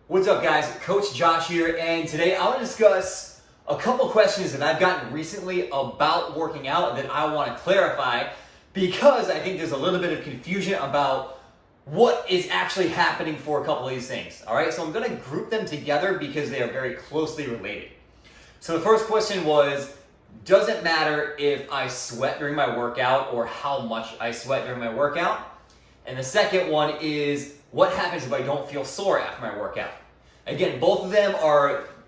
What's up, guys? Coach Josh here, and today I want to discuss a couple questions that I've gotten recently about working out that I want to clarify because I think there's a little bit of confusion about what is actually happening for a couple of these things. All right, so I'm going to group them together because they are very closely related. So the first question was, does it matter if I sweat during my workout or how much I sweat during my workout? And the second one is, what happens if I don't feel sore after my workout? Again, both of them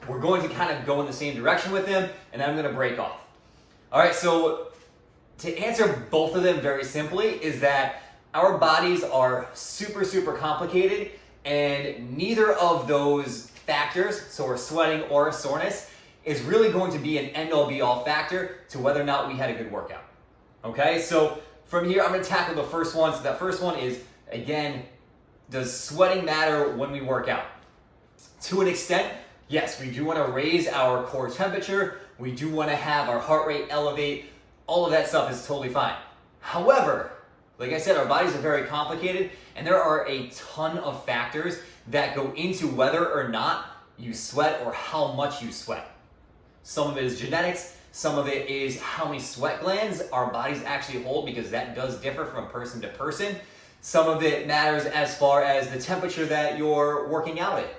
we're going to kind of go in the same direction with them, and I'm going to break off. All right, so to answer both of them very simply is that our bodies are super, super complicated, and neither of those factors, so we're sweating or soreness, is really going to be an end-all be-all factor to whether or not we had a good workout. Okay, so from here, I'm going to tackle the first one. So that first one is, again, does sweating matter when we work out? To an extent, yes, we do want to raise our core temperature. We do want to have our heart rate elevate. All of that stuff is totally fine. However, like I said, our bodies are very complicated, and there are a ton of factors that go into whether or not you sweat or how much you sweat. Some of it is genetics. Some of it is how many sweat glands our bodies actually hold, because that does differ from person to person. Some of it matters as far as the temperature that you're working out at.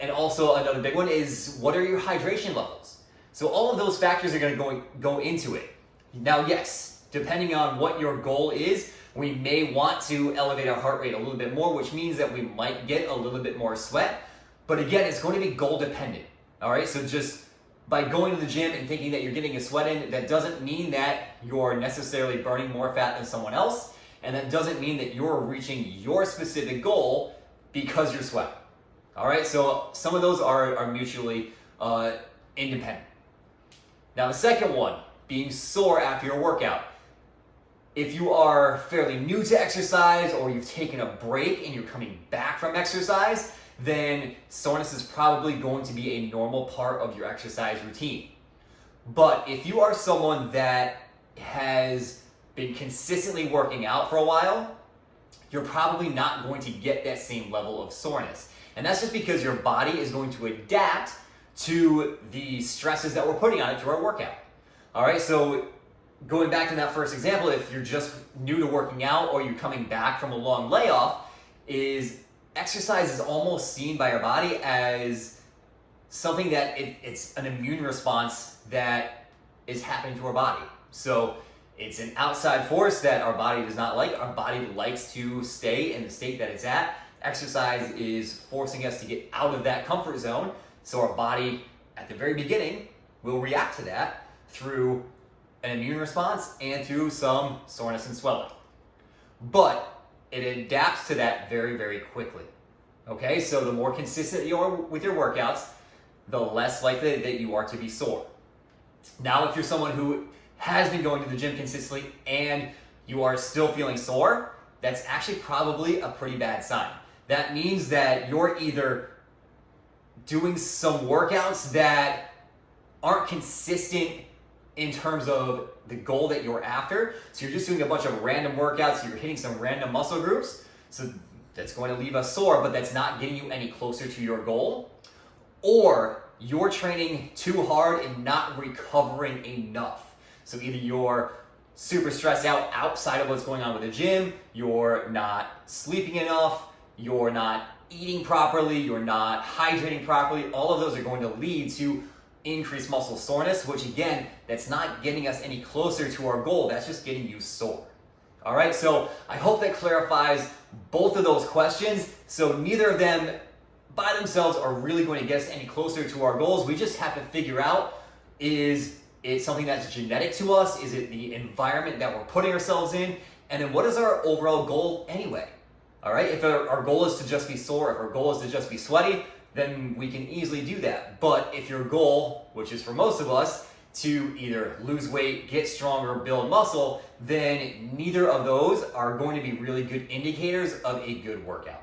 And also another big one is, what are your hydration levels? So all of those factors are going to go into it. Now, yes, depending on what your goal is, we may want to elevate our heart rate a little bit more, which means that we might get a little bit more sweat. But again, it's going to be goal dependent. All right, so just by going to the gym and thinking that you're getting a sweat in, that doesn't mean that you're necessarily burning more fat than someone else. And that doesn't mean that you're reaching your specific goal because you're sweating. All right, so some of those are mutually independent. Now, the second one, being sore after your workout. If you are fairly new to exercise or you've taken a break and you're coming back from exercise, then soreness is probably going to be a normal part of your exercise routine. But if you are someone that has been consistently working out for a while, you're probably not going to get that same level of soreness. And that's just because your body is going to adapt to the stresses that we're putting on it through our workout. All right, so going back to that first example, if you're just new to working out or you're coming back from a long layoff, exercise is almost seen by our body as something that it's an immune response that is happening to our body. So it's an outside force that our body does not like. Our body likes to stay in the state that it's at. Exercise is forcing us to get out of that comfort zone. So our body, at the very beginning, will react to that through an immune response and through some soreness and swelling. But it adapts to that very, very quickly. Okay, so the more consistent you are with your workouts, the less likely that you are to be sore. Now, if you're someone who has been going to the gym consistently and you are still feeling sore, that's actually probably a pretty bad sign. That means that you're either doing some workouts that aren't consistent in terms of the goal that you're after. So you're just doing a bunch of random workouts, you're hitting some random muscle groups. So that's going to leave us sore, but that's not getting you any closer to your goal. Or you're training too hard and not recovering enough. So either you're super stressed out outside of what's going on with the gym, you're not sleeping enough, you're not eating properly, you're not hydrating properly. All of those are going to lead to increased muscle soreness, which again, that's not getting us any closer to our goal. That's just getting you sore. All right, so I hope that clarifies both of those questions. So neither of them by themselves are really going to get us any closer to our goals. We just have to figure out, is it something that's genetic to us? Is it the environment that we're putting ourselves in? And then what is our overall goal anyway? All right, if our goal is to just be sore, if our goal is to just be sweaty, then we can easily do that. But if your goal, which is for most of us, to either lose weight, get stronger, build muscle, then neither of those are going to be really good indicators of a good workout.